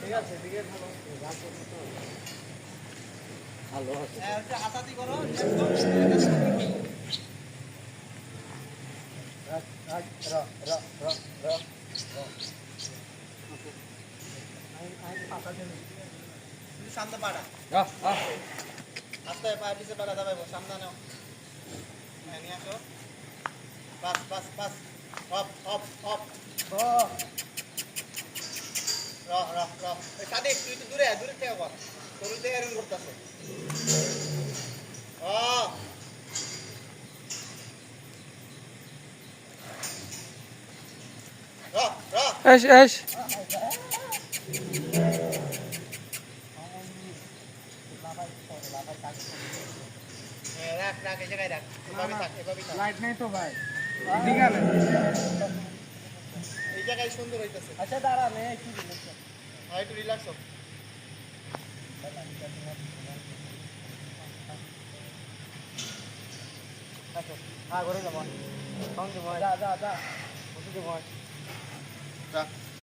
ঠিক আছে ঠিক আছে ভালো আছে হাতাতি করো সামনে পাড়া আস্তে পায়ে পিছে পাড়া দাবাই সামনে নাও নিয়ে আসো পাস পাস পাস হপ হপ হপ সাদিক তুই তো দূরে দূরে থেকে কর তোর দিয়ে এরকম করতেছে ايش ايش রাখ রাখ এই জায়গায় রাখ এভাবে থাক এভাবে থাক লাইট নাই তো ভাই দিগালে এই জায়গায় সুন্দর হইতেছে আচ্ছা দাঁড়া নে একটু রিল্যাক্স হ্যাঁ একটু রিল্যাক্স হও আচ্ছা হ্যাঁ করে যাবো যা যা যা বসে যাবো রাখ